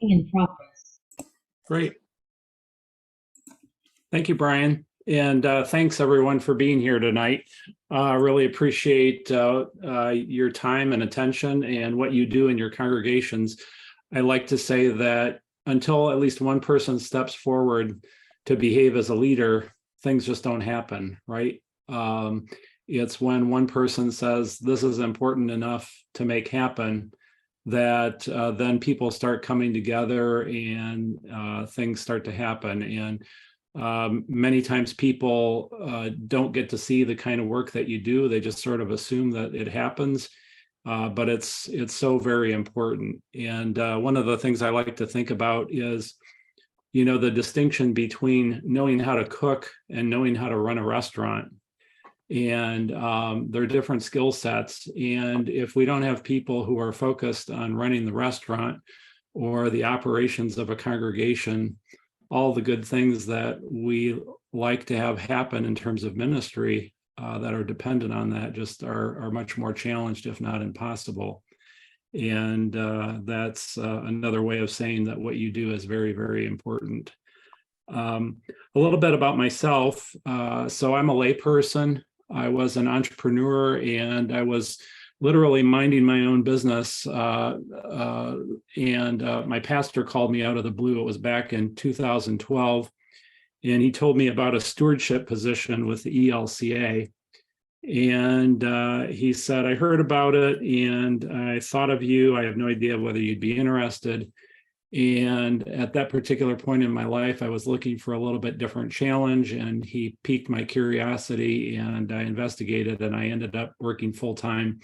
In progress. Great. Thank you, Brian. And thanks everyone for being here tonight. Really appreciate your time and attention and what you do in your congregations. I like to say that until at least one person steps forward to behave as a leader, things just don't happen, right? It's when one person says, this is important enough to make happen, that then people start coming together and things start to happen. And many times people don't get to see the kind of work that you do. They just sort of assume that it happens, but it's so very important. And one of the things I like to think about is, you know, the distinction between knowing how to cook and knowing how to run a restaurant. And they're different skill sets. And if we don't have people who are focused on running the restaurant or the operations of a congregation, all the good things that we like to have happen in terms of ministry that are dependent on that just are much more challenged, if not impossible. And that's another way of saying that what you do is very, very important. A little bit about myself. So I'm a layperson. I was an entrepreneur and I was literally minding my own business. And my pastor called me out of the blue. It was back in 2012. And he told me about a stewardship position with the ELCA. And he said, I heard about it and I thought of you. I have no idea whether you'd be interested. And at that particular point in my life, I was looking for a little bit different challenge, and he piqued my curiosity and I investigated, and I ended up working full-time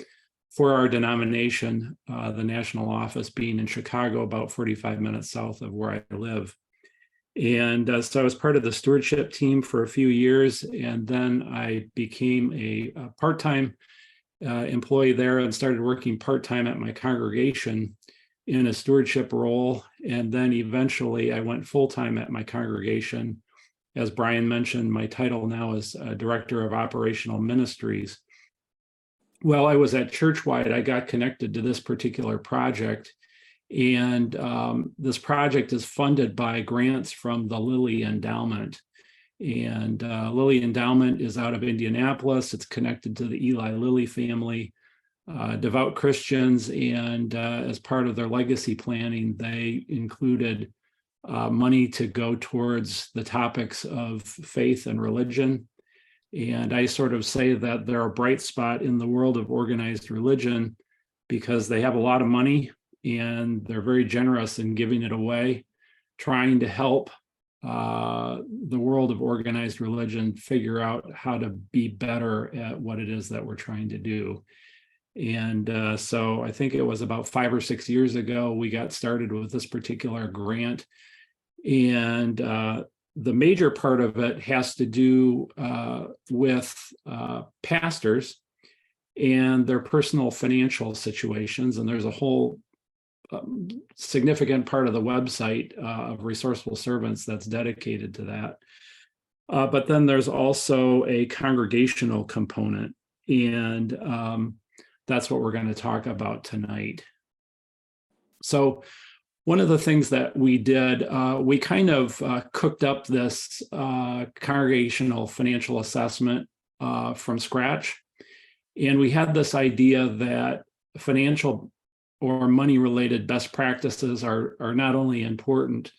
for our denomination, the national office being in Chicago, about 45 minutes south of where I live. And so I was part of the stewardship team for a few years, and then I became a part-time employee there and started working part-time at my congregation in a stewardship role. And then eventually I went full-time at my congregation. As Brian mentioned, my title now is Director of Operational Ministries. While I was at Churchwide, I got connected to this particular project. And this project is funded by grants from the Lilly Endowment. And Lilly Endowment is out of Indianapolis. It's connected to the Eli Lilly family. Devout Christians, and as part of their legacy planning, they included money to go towards the topics of faith and religion. And I sort of say that they're a bright spot in the world of organized religion because they have a lot of money and they're very generous in giving it away, trying to help the world of organized religion figure out how to be better at what it is that we're trying to do. And so I think it was about 5 or 6 years ago, we got started with this particular grant. And the major part of it has to do with pastors and their personal financial situations. And there's a whole significant part of the website of Resourceful Servants that's dedicated to that. But then there's also a congregational component. And that's what we're going to talk about tonight. So one of the things that we did, we kind of cooked up this congregational financial assessment from scratch. And we had this idea that financial or money-related best practices are not only important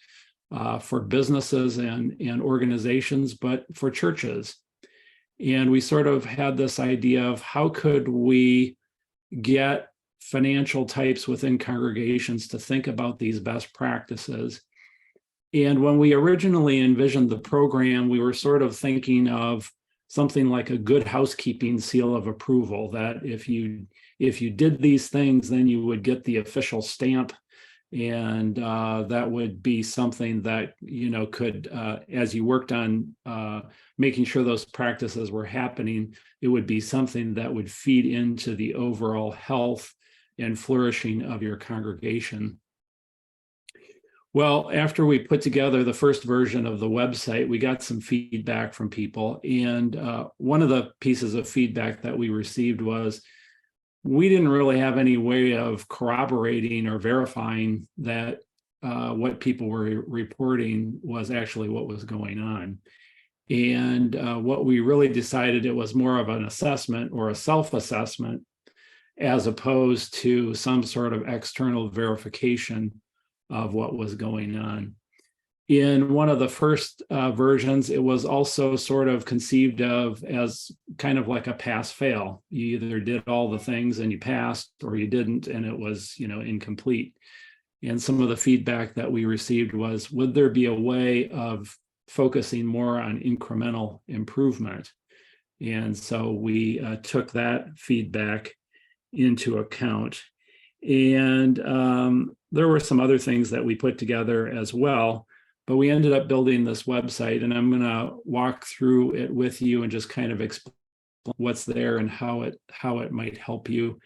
for businesses and organizations, but for churches. And we sort of had this idea of how could we get financial types within congregations to think about these best practices. And when we originally envisioned the program, we were sort of thinking of something like a good housekeeping seal of approval, that if you did these things, then you would get the official stamp. And that would be something that, you know, could, as you worked on making sure those practices were happening, it would be something that would feed into the overall health and flourishing of your congregation. Well, after we put together the first version of the website, we got some feedback from people. And one of the pieces of feedback that we received was, we didn't really have any way of corroborating or verifying that what people were reporting was actually what was going on. And what we really decided, it was more of an assessment or a self-assessment as opposed to some sort of external verification of what was going on. In one of the first versions, it was also sort of conceived of as kind of like a pass-fail. You either did all the things and you passed, or you didn't, and it was, incomplete. And some of the feedback that we received was, would there be a way of focusing more on incremental improvement? And so we took that feedback into account. And there were some other things that we put together as well, but we ended up building this website, and I'm going to walk through it with you and just kind of explain what's there and how it might help you.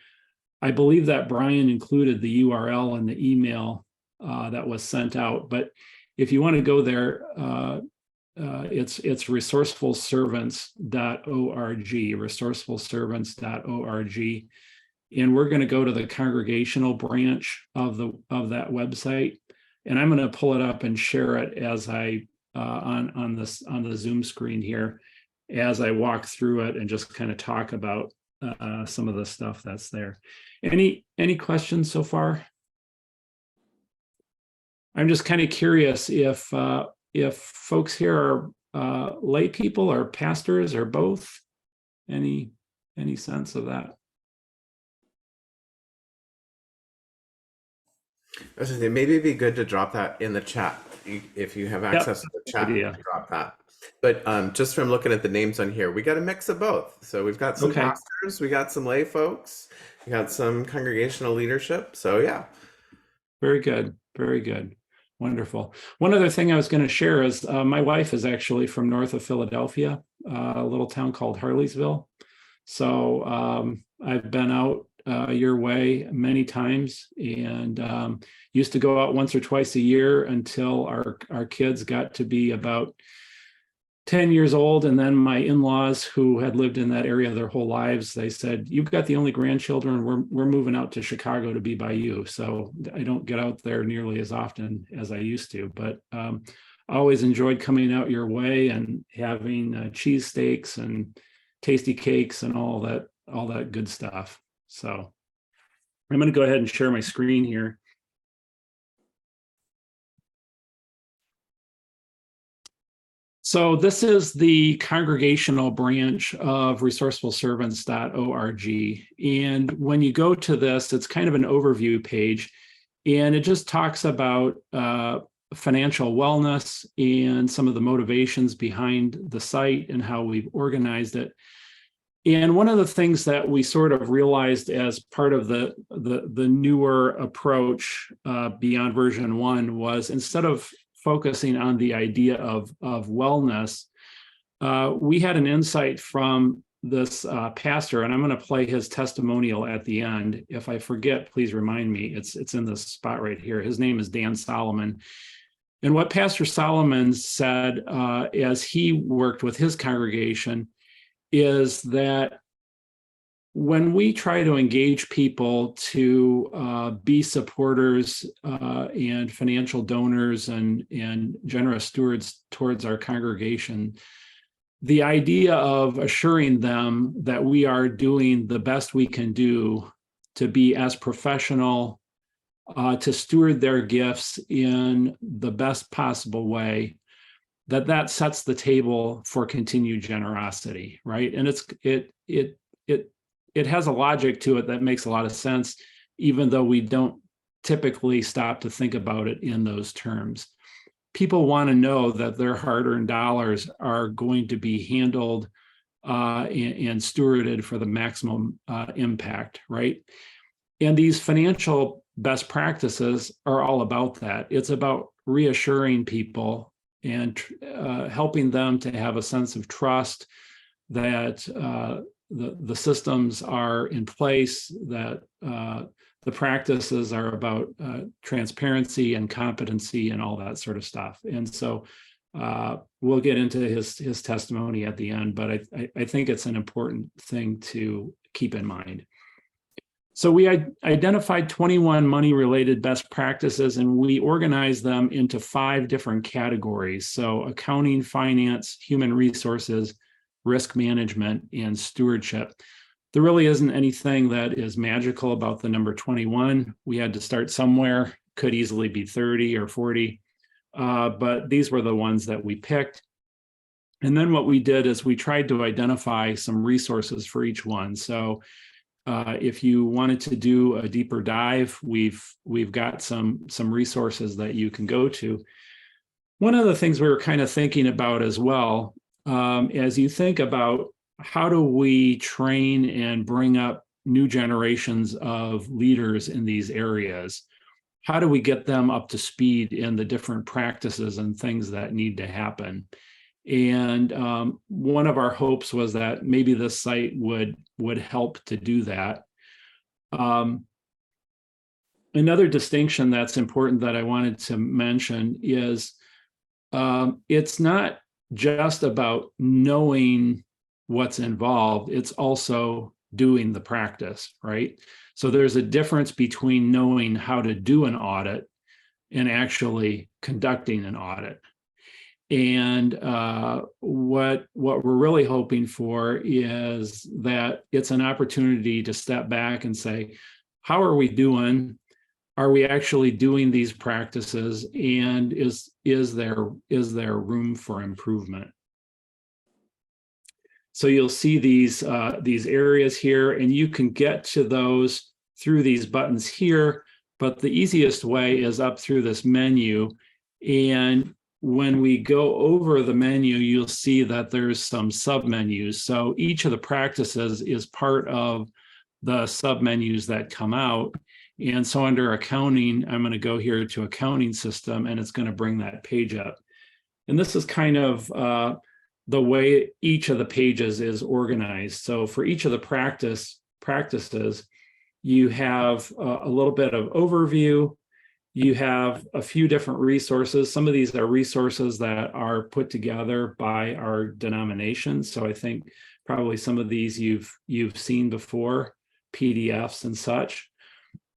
I believe that Brian included the URL in the email that was sent out, but if you want to go there, it's resourcefulservants.org, resourcefulservants.org. And we're going to go to the congregational branch of that website, and I'm going to pull it up and share it as I on the Zoom screen here as I walk through it and just kind of talk about some of the stuff that's there. Any questions so far? I'm just kind of curious if folks here are lay people or pastors or both. Any sense of that? I was gonna say, maybe it'd be good to drop that in the chat. If you have access to the chat, drop that. But just from looking at the names on here, we got a mix of both. So we've got some pastors, we got some lay folks, we got some congregational leadership. So yeah. Very good. Very good. Wonderful. One other thing I was going to share is my wife is actually from north of Philadelphia, a little town called Harleysville. So I've been out your way many times, and used to go out once or twice a year until our kids got to be about 10 years old. And then my in-laws, who had lived in that area their whole lives, they said, "You've got the only grandchildren. We're moving out to Chicago to be by you." So I don't get out there nearly as often as I used to, but I always enjoyed coming out your way and having cheesesteaks and tasty cakes and all that good stuff. So I'm going to go ahead and share my screen here. So this is the congregational branch of resourcefulservants.org. And when you go to this, it's kind of an overview page, and it just talks about financial wellness and some of the motivations behind the site and how we've organized it. And one of the things that we sort of realized as part of the newer approach beyond version 1 was, instead of focusing on the idea of wellness, we had an insight from this pastor, and I'm going to play his testimonial at the end. If I forget, please remind me. It's in this spot right here. His name is Dan Solomon. And what Pastor Solomon said as he worked with his congregation is that when we try to engage people to be supporters and financial donors and generous stewards towards our congregation, the idea of assuring them that we are doing the best we can do to be as professional, to steward their gifts in the best possible way, that sets the table for continued generosity, right? And it has a logic to it that makes a lot of sense, even though we don't typically stop to think about it in those terms. People want to know that their hard-earned dollars are going to be handled and stewarded for the maximum impact, right? And these financial best practices are all about that. It's about reassuring people and helping them to have a sense of trust that the systems are in place, that the practices are about transparency and competency and all that sort of stuff. And so we'll get into his testimony at the end, but I think it's an important thing to keep in mind. So we identified 21 money-related best practices, and we organized them into 5 different categories. So accounting, finance, human resources, risk management, and stewardship. There really isn't anything that is magical about the number 21. We had to start somewhere, could easily be 30 or 40, but these were the ones that we picked. And then what we did is we tried to identify some resources for each one. So if you wanted to do a deeper dive, we've got some resources that you can go to. One of the things we were kind of thinking about as well, as you think about how do we train and bring up new generations of leaders in these areas, how do we get them up to speed in the different practices and things that need to happen? And one of our hopes was that maybe this site would help to do that. Another distinction that's important that I wanted to mention is it's not just about knowing what's involved, it's also doing the practice, right? So there's a difference between knowing how to do an audit and actually conducting an audit. And what we're really hoping for is that it's an opportunity to step back and say, how are we doing? Are we actually doing these practices? And is there room for improvement? So you'll see these areas here, and you can get to those through these buttons here, but the easiest way is up through this menu. And when we go over the menu, you'll see that there's some submenus. So each of the practices is part of the submenus that come out. And so under accounting, I'm going to go here to accounting system, and it's going to bring that page up. And this is kind of the way each of the pages is organized. So for each of the practices, you have a little bit of overview. You have a few different resources. Some of these are resources that are put together by our denomination. So I think probably some of these you've seen before, PDFs and such.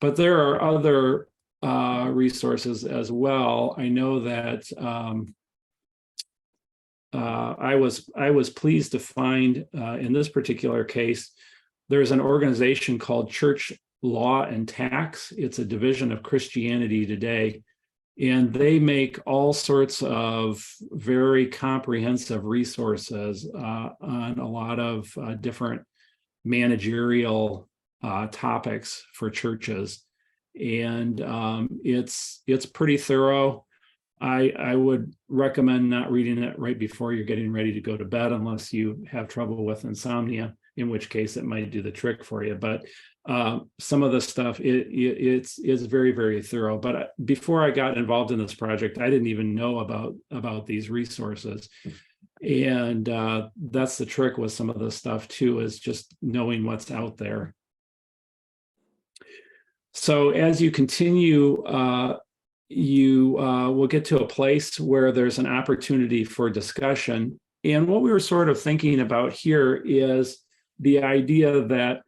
But there are other resources as well. I know that I was pleased to find in this particular case, there's an organization called Church Law and Tax. It's a division of Christianity Today, and they make all sorts of very comprehensive resources on a lot of different managerial topics for churches, and it's pretty thorough. I would recommend not reading it right before you're getting ready to go to bed, unless you have trouble with insomnia, in which case it might do the trick for you. But some of the stuff it's very, very thorough. But before I got involved in this project, I didn't even know about these resources. And that's the trick with some of this stuff too, is just knowing what's out there. So as you continue, you will get to a place where there's an opportunity for discussion. And what we were sort of thinking about here is the idea that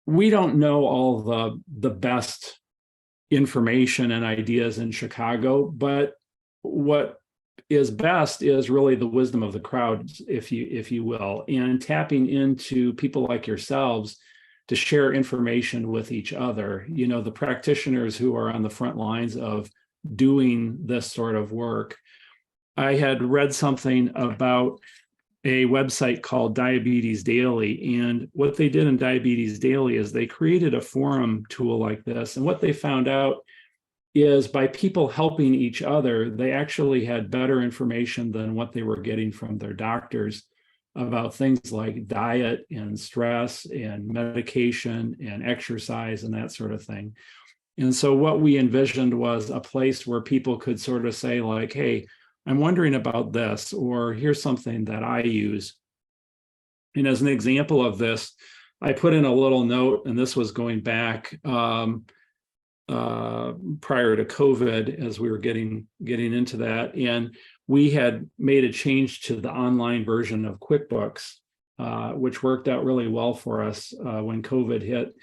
we don't know all the best information and ideas in Chicago, but what is best is really the wisdom of the crowd, if you will, and tapping into people like yourselves to share information with each other. You know, the practitioners who are on the front lines of doing this sort of work. I had read something about a website called Diabetes Daily, and what they did in Diabetes Daily is they created a forum tool like this. And what they found out is by people helping each other, they actually had better information than what they were getting from their doctors about things like diet and stress and medication and exercise and that sort of thing. And so what we envisioned was a place where people could sort of say like, hey, I'm wondering about this, or here's something that I use. And as an example of this, I put in a little note, and this was going back prior to COVID, as we were getting into that. And we had made a change to the online version of QuickBooks. which worked out really well for us when COVID hit,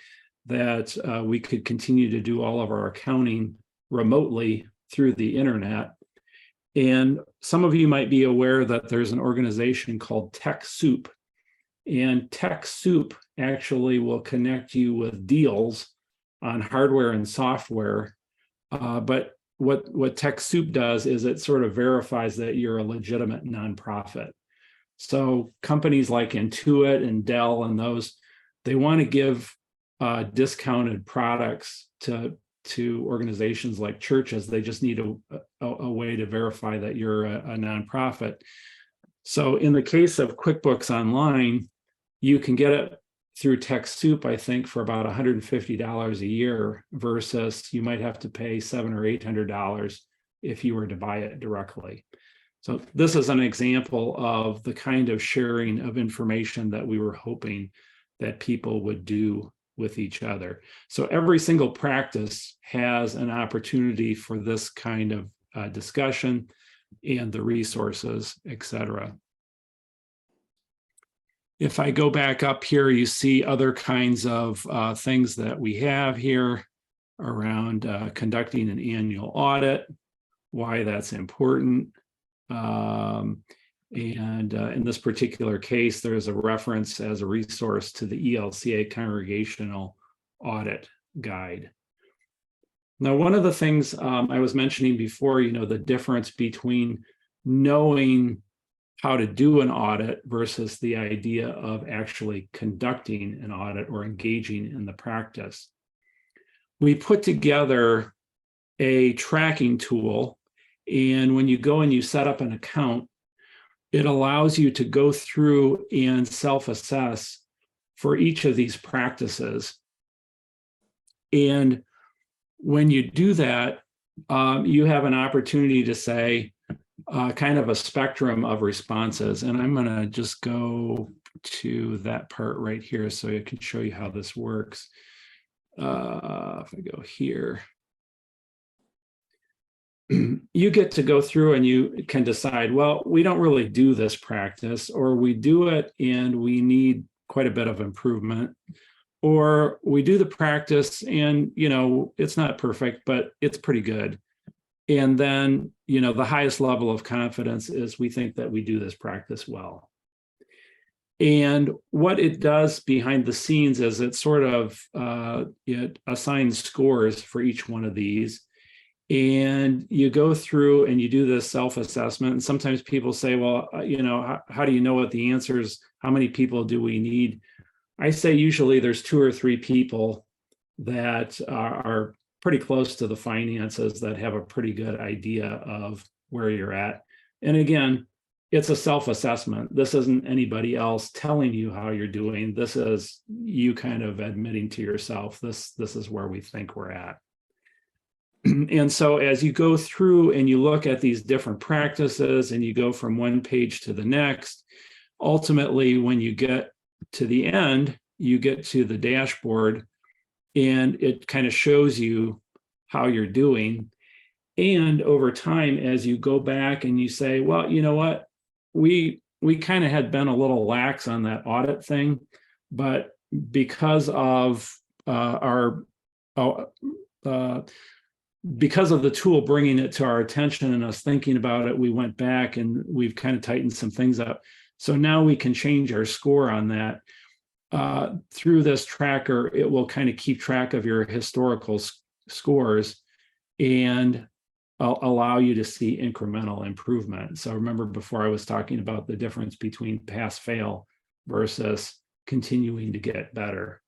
that we could continue to do all of our accounting remotely through the internet. And some of you might be aware that there's an organization called TechSoup. And TechSoup actually will connect you with deals on hardware and software. But what TechSoup does is it sort of verifies that you're a legitimate nonprofit. So companies like Intuit and Dell and those, they want to give discounted products to organizations like churches. They just need a way to verify that you're a nonprofit. So in the case of QuickBooks Online, you can get it through TechSoup, I think, for about $150 a year, versus you might have to pay $700 or $800 if you were to buy it directly. So this is an example of the kind of sharing of information that we were hoping that people would do with each other. So every single practice has an opportunity for this kind of discussion and the resources, etc. If I go back up here, you see other kinds of things that we have here around conducting an annual audit, why that's important. And in this particular case, there's a reference as a resource to the ELCA Congregational Audit Guide. Now, one of the things I was mentioning before, the difference between knowing how to do an audit versus the idea of actually conducting an audit or engaging in the practice. We put together a tracking tool, and when you go and you set up an account, it allows you to go through and self-assess for each of these practices. And when you do that, you have an opportunity to say kind of a spectrum of responses. And I'm going to just go to that part right here so I can show you how this works. If I go here, you get to go through and you can decide, well, we don't really do this practice, or we do it and we need quite a bit of improvement, or we do the practice and, it's not perfect, but it's pretty good. And then, the highest level of confidence is we think that we do this practice well. And what it does behind the scenes is it sort of it assigns scores for each one of these. And you go through and you do this self-assessment. And sometimes people say, well, how do you know what the answer is? How many people do we need? I say usually there's 2 or 3 people that are pretty close to the finances that have a pretty good idea of where you're at. And again, it's a self-assessment. This isn't anybody else telling you how you're doing. This is you kind of admitting to yourself, this is where we think we're at. And so as you go through and you look at these different practices and you go from one page to the next, ultimately, when you get to the end, you get to the dashboard and it kind of shows you how you're doing. And over time, as you go back and you say, well, you know what, we kind of had been a little lax on that audit thing, but because of because of the tool bringing it to our attention and us thinking about it, we went back and we've kind of tightened some things up. So now we can change our score on that. Through this tracker, it will kind of keep track of your historical scores and allow you to see incremental improvement. So remember before I was talking about the difference between pass-fail versus continuing to get better.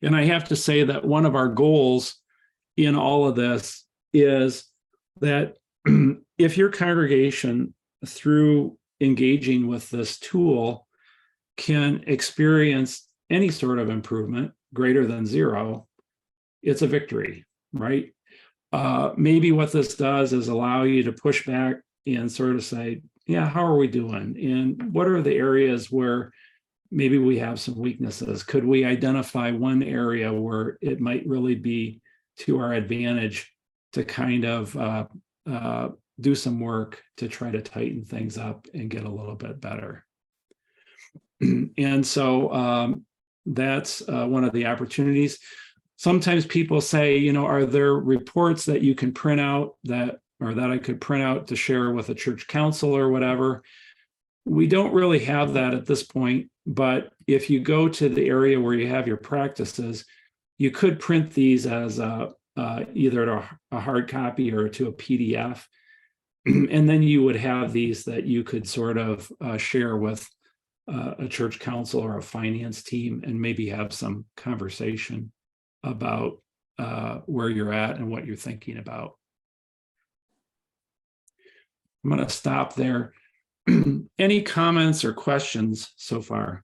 And I have to say that one of our goals in all of this is that if your congregation, through engaging with this tool, can experience any sort of improvement greater than 0, it's a victory, right? Maybe what this does is allow you to push back and sort of say, yeah, how are we doing? And what are the areas where maybe we have some weaknesses? Could we identify one area where it might really be to our advantage to kind of do some work to try to tighten things up and get a little bit better? And so that's one of the opportunities. Sometimes people say, are there reports that you can print out that I could print out to share with a church council or whatever? We don't really have that at this point, but if you go to the area where you have your practices, you could print these as either a hard copy or to a PDF. And then you would have these that you could sort of share with a church council or a finance team and maybe have some conversation about where you're at and what you're thinking about. I'm going to stop there. Any comments or questions so far?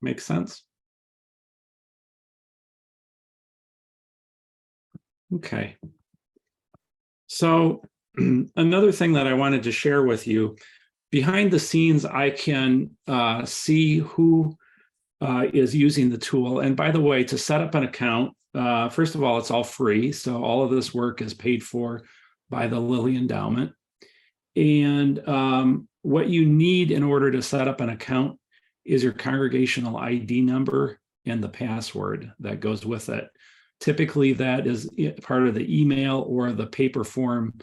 Makes sense? Okay. So another thing that I wanted to share with you, behind the scenes, I can see who is using the tool. And by the way, to set up an account, first of all, it's all free. So all of this work is paid for by the Lilly Endowment. And what you need in order to set up an account is your congregational ID number and the password that goes with it. Typically, that is part of the email or the paper form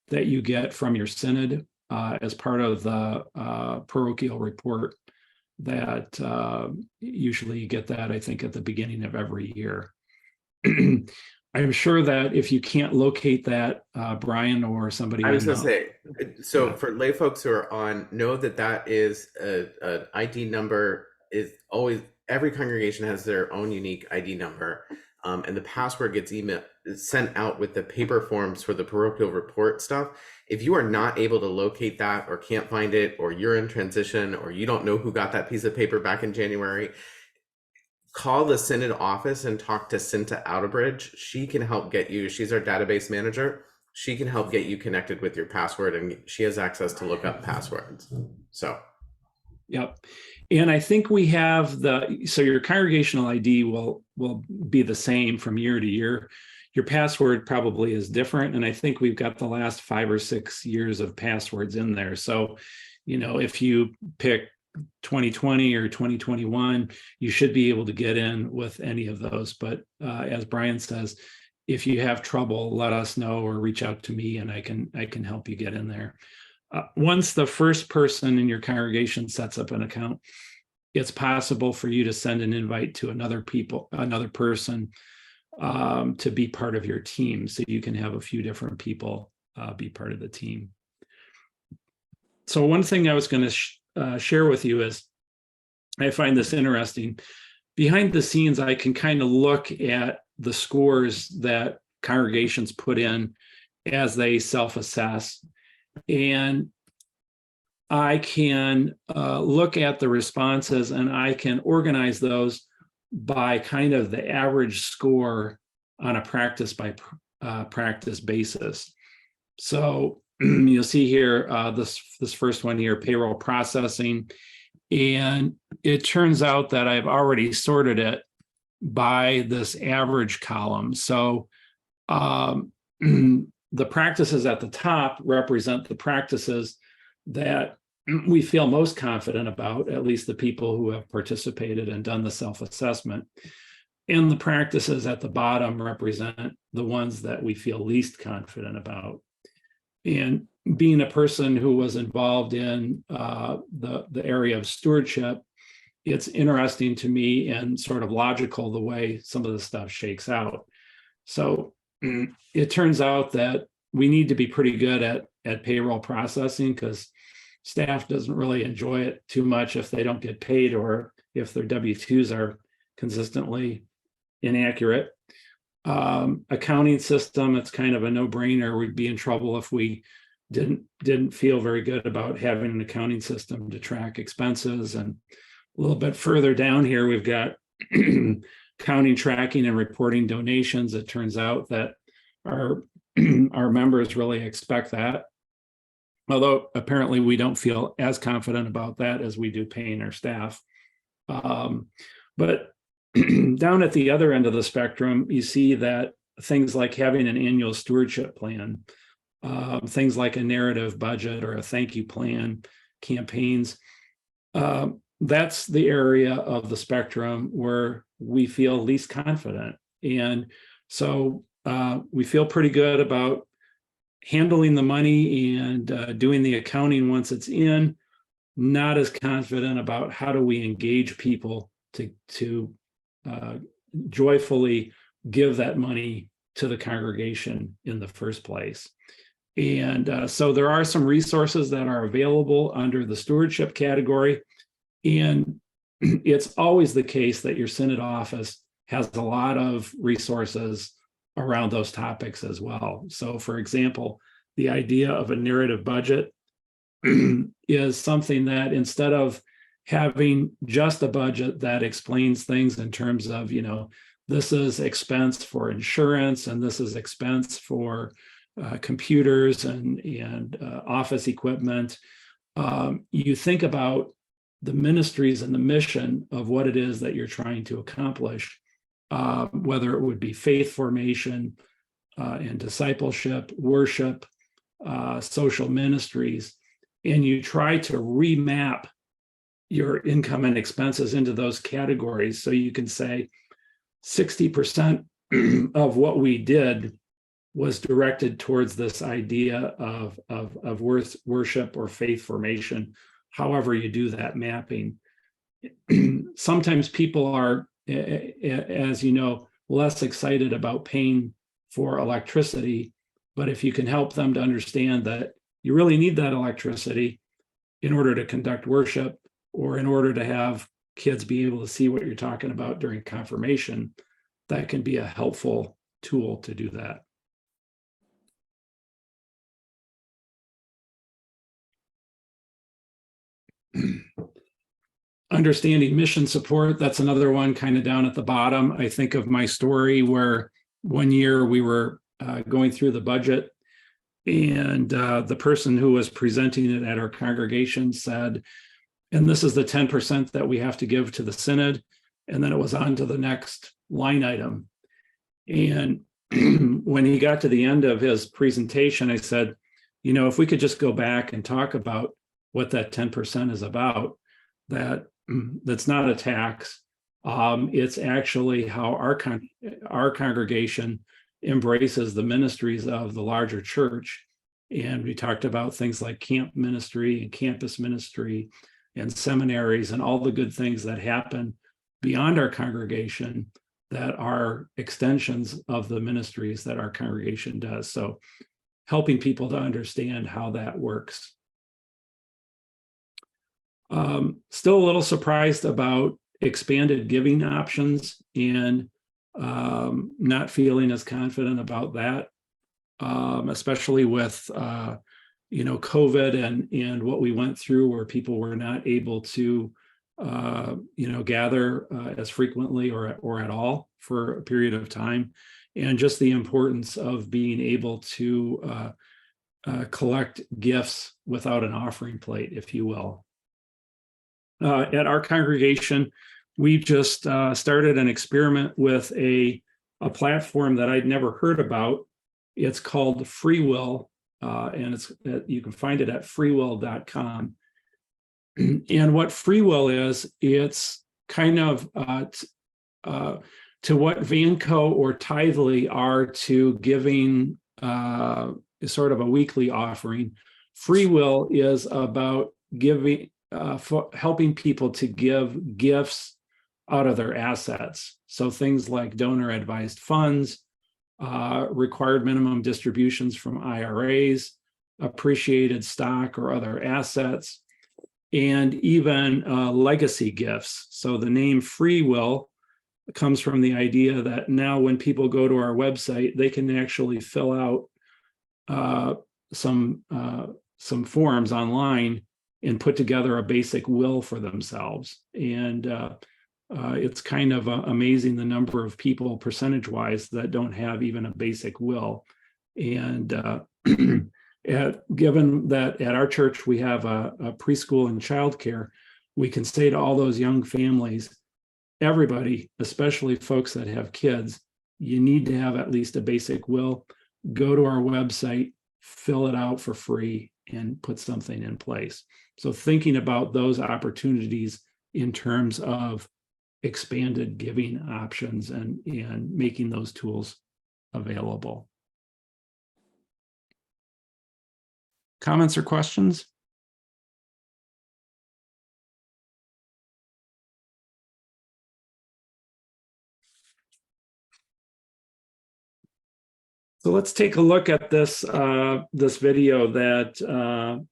that you get from your synod as part of the parochial report that usually you get that, I think, at the beginning of every year. I'm sure that if you can't locate that, Brian or somebody. I was going to say, so yeah. For lay folks who are on, know that is an ID number is always, every congregation has their own unique ID number. And the password gets sent out with the paper forms for the parochial report stuff. If you are not able to locate that or can't find it, or you're in transition, or you don't know who got that piece of paper back in January, call the synod office and talk to Cinta Outerbridge. She can help get you, she's our database manager. She can help get you connected with your password, and she has access to look up passwords. So. Yep. And I think we have so your congregational ID will be the same from year to year. Your password probably is different. And I think we've got the last 5 or 6 years of passwords in there. So, if you pick 2020 or 2021, you should be able to get in with any of those. But as Brian says, if you have trouble, let us know or reach out to me and I can help you get in there. Once the first person in your congregation sets up an account, it's possible for you to send an invite to another person to be part of your team. So you can have a few different people be part of the team. So one thing I was going to share with you is, I find this interesting. Behind the scenes, I can kind of look at the scores that congregations put in as they self-assess. And I can look at the responses and I can organize those by kind of the average score on a practice by practice basis. So you'll see here, this first one here, payroll processing. And it turns out that I've already sorted it by this average column. So the practices at the top represent the practices that we feel most confident about, at least the people who have participated and done the self-assessment. And the practices at the bottom represent the ones that we feel least confident about. And being a person who was involved in the area of stewardship, it's interesting to me and sort of logical the way some of the stuff shakes out. So it turns out that we need to be pretty good at payroll processing, because staff doesn't really enjoy it too much if they don't get paid or if their W-2s are consistently inaccurate. Accounting system, it's kind of a no-brainer. We'd be in trouble if we didn't feel very good about having an accounting system to track expenses. And a little bit further down here, we've got counting, tracking, and reporting donations. It turns out that our members really expect that, although apparently we don't feel as confident about that as we do paying our staff. But down at the other end of the spectrum, you see that things like having an annual stewardship plan, things like a narrative budget or a thank you plan, campaigns. That's the area of the spectrum where we feel least confident. And so we feel pretty good about handling the money and doing the accounting once it's in, not as confident about how do we engage people to joyfully give that money to the congregation in the first place. And so there are some resources that are available under the stewardship category. And it's always the case that your synod office has a lot of resources around those topics as well. So for example, the idea of a narrative budget is something that instead of having just a budget that explains things in terms of, this is expense for insurance and this is expense for computers and office equipment, you think about the ministries and the mission of what it is that you're trying to accomplish, whether it would be faith formation and discipleship, worship, social ministries, and you try to remap your income and expenses into those categories. So you can say 60% of what we did was directed towards this idea of worship or faith formation, however you do that mapping. Sometimes people are, as you know, less excited about paying for electricity, but if you can help them to understand that you really need that electricity in order to conduct worship or in order to have kids be able to see what you're talking about during confirmation, that can be a helpful tool to do that. Understanding mission support, that's another one kind of down at the bottom. I think of my story where one year we were going through the budget, and the person who was presenting it at our congregation said, and this is the 10% that we have to give to the synod, and then it was on to the next line item. And when he got to the end of his presentation, I said, if we could just go back and talk about what that 10% is about, that's not a tax. It's actually how our congregation embraces the ministries of the larger church. And we talked about things like camp ministry and campus ministry and seminaries and all the good things that happen beyond our congregation that are extensions of the ministries that our congregation does. So helping people to understand how that works. Still a little surprised about expanded giving options and not feeling as confident about that, especially with COVID and what we went through, where people were not able to gather as frequently or at all for a period of time, and just the importance of being able to collect gifts without an offering plate, if you will. At our congregation, we just started an experiment with a platform that I'd never heard about. It's called Free Will, and you can find it at freewill.com. And what Free Will is, it's kind of to what Vanco or Tithely are to giving sort of a weekly offering. Free Will is about giving, helping people to give gifts out of their assets. So things like donor advised funds, required minimum distributions from IRAs, appreciated stock or other assets, and even legacy gifts. So the name Free Will comes from the idea that now when people go to our website, they can actually fill out some forms online and put together a basic will for themselves. And it's kind of amazing the number of people percentage-wise that don't have even a basic will. And given that at our church we have a preschool and childcare, we can say to all those young families, everybody, especially folks that have kids, you need to have at least a basic will. Go to our website, fill it out for free, and put something in place. So thinking about those opportunities in terms of expanded giving options and making those tools available. Comments or questions? So let's take a look at this this video that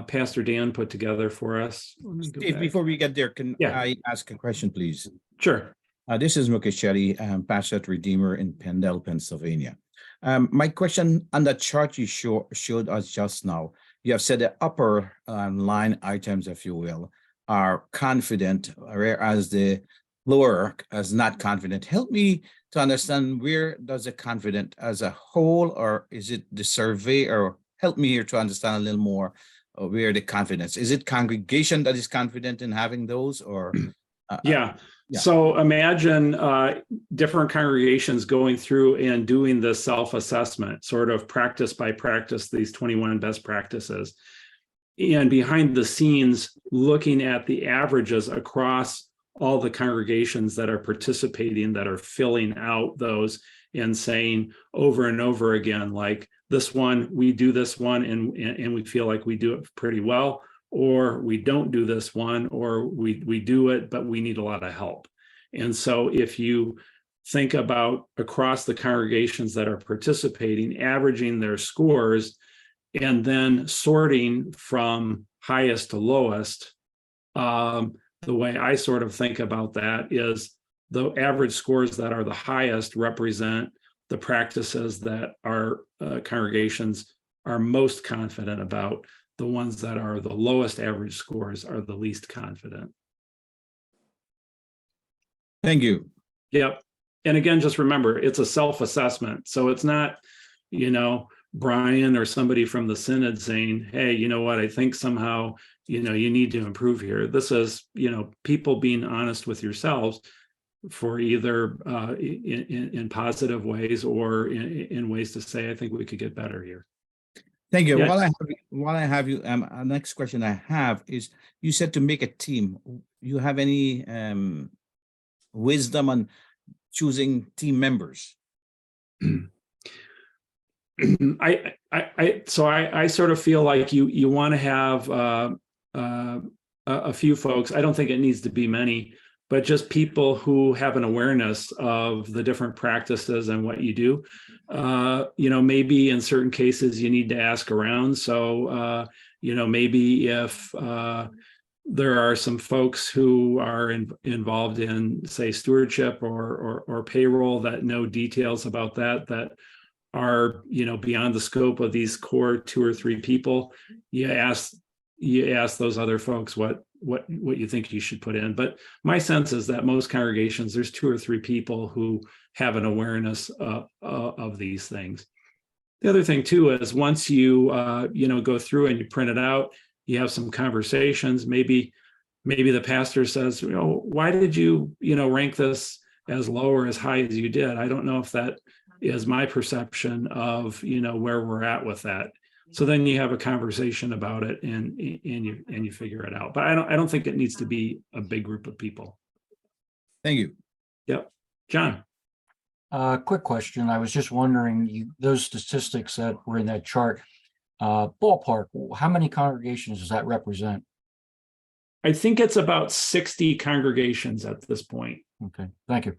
Pastor Dan put together for us. Steve, before we get there, can I ask a question, please? Sure. This is Mukesh Chetty, pastor at Redeemer in Pendle, Pennsylvania. My question on the chart you showed us just now, you have said the upper line items, if you will, are confident, whereas the lower is not confident. Help me to understand, where does the confident as a whole, or is it the survey, or help me here to understand a little more where the confidence. Is it congregation that is confident in having those, or? Yeah. So imagine different congregations going through and doing the self-assessment, sort of practice by practice, these 21 best practices. And behind the scenes, looking at the averages across all the congregations that are participating, that are filling out those and saying over and over again, like, this one, we do this one and we feel like we do it pretty well, or we don't do this one, or we do it, but we need a lot of help. And so if you think about across the congregations that are participating, averaging their scores, and then sorting from highest to lowest, the way I sort of think about that is the average scores that are the highest represent the practices that our congregations are most confident about. The ones that are the lowest average scores are the least confident. Thank you. Yep. And again, just remember, it's a self-assessment. So it's not, Brian or somebody from the synod saying, hey, you know what, I think somehow, you need to improve here. This is, people being honest with yourselves for either in positive ways or in ways to say, I think we could get better here. Thank you. Yeah. While I have you, next question I have is, you said to make a team. You have any wisdom on choosing team members? I sort of feel like you want to have a few folks. I don't think it needs to be many, but just people who have an awareness of the different practices and what you do. Maybe in certain cases you need to ask around. So, maybe if there are some folks who are involved in, say, stewardship or payroll that know details about that are, beyond the scope of these core 2 or 3 people, you ask those other folks what you think you should put in. But my sense is that most congregations, there's 2 or 3 people who have an awareness of these things. The other thing too is, once you go through and you print it out, you have some conversations. Maybe the pastor says, why did you rank this as low or as high as you did? I don't know if that is my perception of where we're at with that. So then you have a conversation about it and you figure it out. But I don't think it needs to be a big group of people. Thank you. Yep. John. Quick question. I was just wondering, those statistics that were in that chart, ballpark, how many congregations does that represent? I think it's about 60 congregations at this point. Okay, thank you.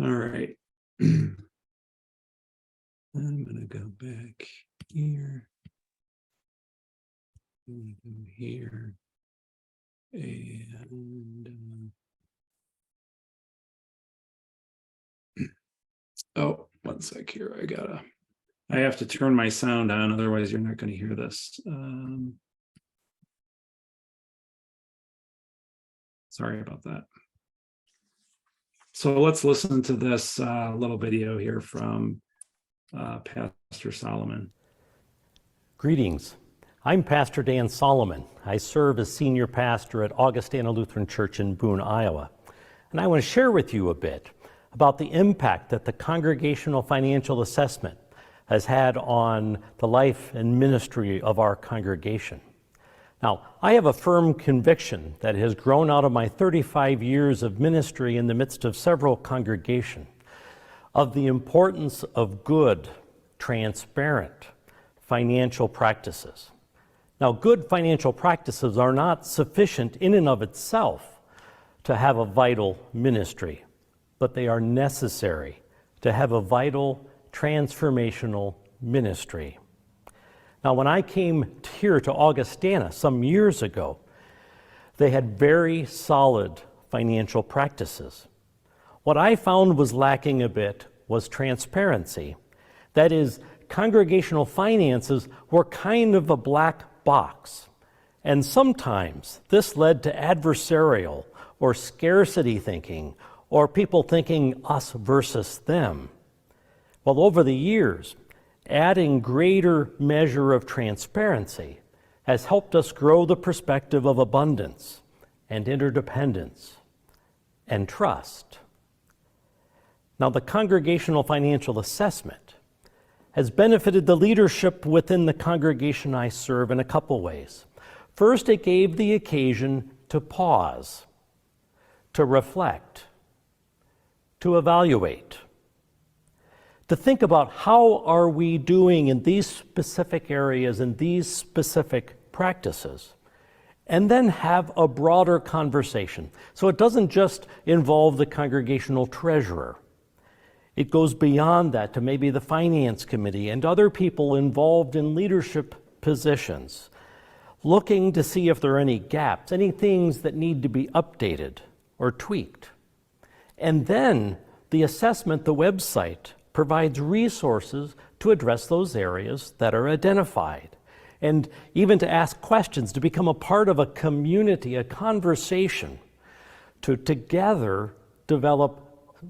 All right. I'm going to go back here. I'm going to go here. And oh, one sec here. I have to turn my sound on, otherwise you're not going to hear this. Sorry about that. So let's listen to this little video here from Pastor Solomon. Greetings. I'm Pastor Dan Solomon. I serve as senior pastor at Augustana Lutheran Church in Boone, Iowa. And I want to share with you a bit about the impact that the congregational financial assessment has had on the life and ministry of our congregation. Now, I have a firm conviction that has grown out of my 35 years of ministry in the midst of several congregations of the importance of good, transparent financial practices. Now, good financial practices are not sufficient in and of itself to have a vital ministry, but they are necessary to have a vital transformational ministry. Now, when I came here to Augustana some years ago, they had very solid financial practices. What I found was lacking a bit was transparency. That is, congregational finances were kind of a black box. And sometimes this led to adversarial or scarcity thinking, or people thinking us versus them. Well, over the years, adding greater measure of transparency has helped us grow the perspective of abundance and interdependence and trust. Now, the congregational financial assessment has benefited the leadership within the congregation I serve in a couple ways. First, it gave the occasion to pause, to reflect, to evaluate, to think about how are we doing in these specific areas and these specific practices, and then have a broader conversation. So it doesn't just involve the congregational treasurer. It goes beyond that to maybe the finance committee and other people involved in leadership positions, looking to see if there are any gaps, any things that need to be updated or tweaked. And then the assessment, the website, provides resources to address those areas that are identified, and even to ask questions, to become a part of a community, a conversation, to together develop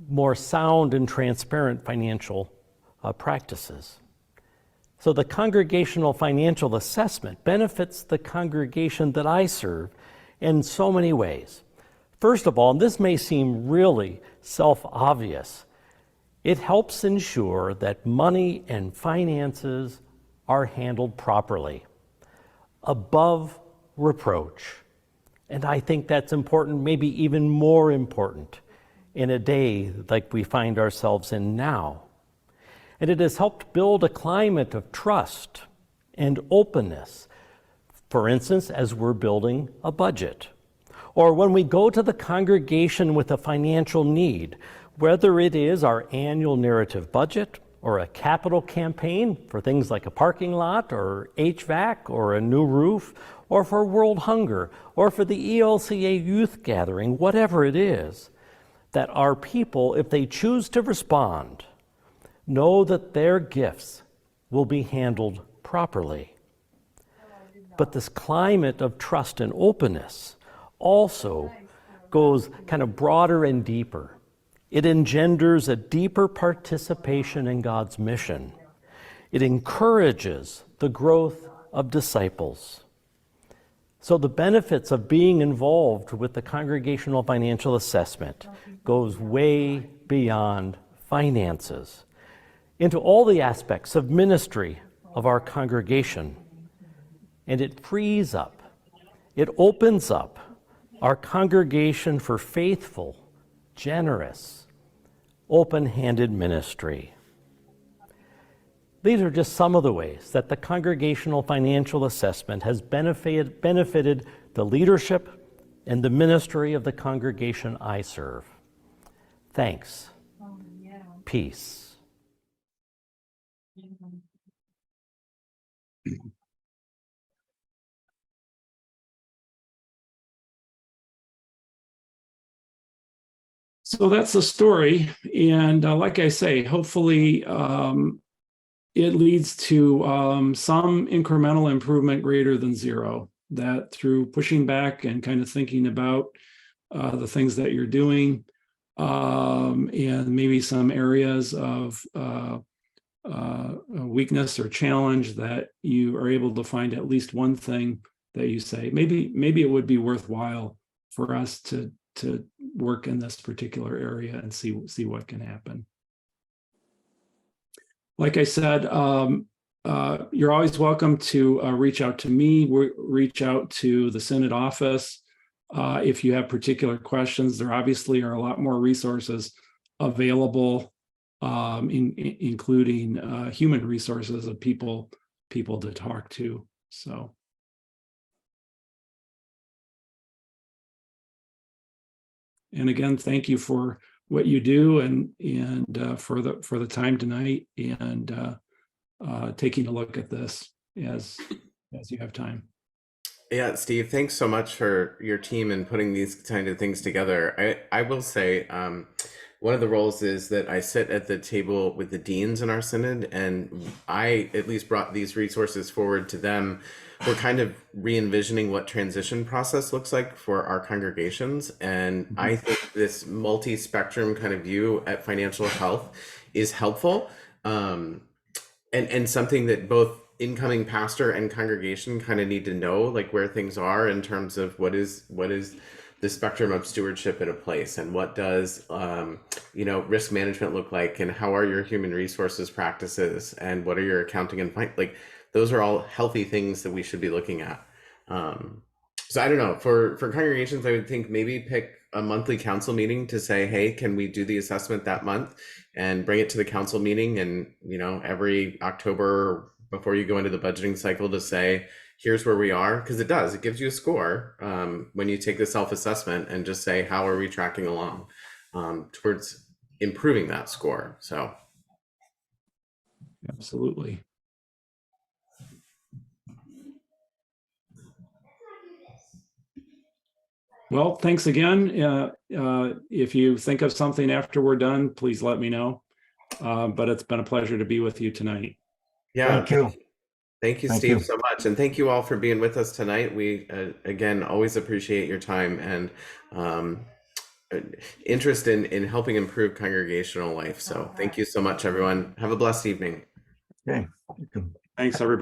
more sound and transparent financial practices. So the congregational financial assessment benefits the congregation that I serve in so many ways. First of all, and this may seem really self-obvious, it helps ensure that money and finances are handled properly, above reproach. And I think that's important, maybe even more important, in a day like we find ourselves in now. And it has helped build a climate of trust and openness, for instance, as we're building a budget, or when we go to the congregation with a financial need, whether it is our annual narrative budget or a capital campaign for things like a parking lot or HVAC or a new roof, or for world hunger, or for the ELCA youth gathering, whatever it is, that our people, if they choose to respond, know that their gifts will be handled properly. But this climate of trust and openness also goes kind of broader and deeper. It engenders a deeper participation in God's mission. It encourages the growth of disciples. So the benefits of being involved with the congregational financial assessment goes way beyond finances into all the aspects of ministry of our congregation. And it frees up, it opens up our congregation for faithful, generous, open-handed ministry. These are just some of the ways that the congregational financial assessment has benefited the leadership and the ministry of the congregation I serve. Thanks. Peace. So that's the story. And like I say, hopefully it leads to some incremental improvement greater than zero, that through pushing back and kind of thinking about the things that you're doing and maybe some areas of a weakness or challenge, that you are able to find at least one thing that you say, maybe it would be worthwhile for us to work in this particular area and see what can happen. Like I said, you're always welcome to reach out to me, reach out to the Synod office. If you have particular questions, there obviously are a lot more resources available, including human resources of people to talk to. So. And again, thank you for what you do and for the time tonight and taking a look at this as you have time. Yeah, Steve, thanks so much for your team and putting these kind of things together. I will say one of the roles is that I sit at the table with the deans in our synod, and I at least brought these resources forward to them. We're kind of re-envisioning what transition process looks like for our congregations. And I think this multi-spectrum kind of view at financial health is helpful, and something that both incoming pastor and congregation kind of need to know, like where things are in terms of what is the spectrum of stewardship in a place, and what does risk management look like, and how are your human resources practices, and what are your accounting and like those are all healthy things that we should be looking at. So I don't know, for congregations, I would think maybe pick a monthly council meeting to say, hey, can we do the assessment that month and bring it to the council meeting, and every October before you go into the budgeting cycle to say, here's where we are, because it gives you a score when you take the self-assessment and just say, how are we tracking along towards improving that score. So absolutely. Well, thanks again. If you think of something after we're done, please let me know. But it's been a pleasure to be with you tonight. Yeah, Thank you. Thank you, Steve, so much. And thank you all for being with us tonight. We, again, always appreciate your time and interest in helping improve congregational life. So thank you so much, everyone. Have a blessed evening. Okay. Thanks, everybody.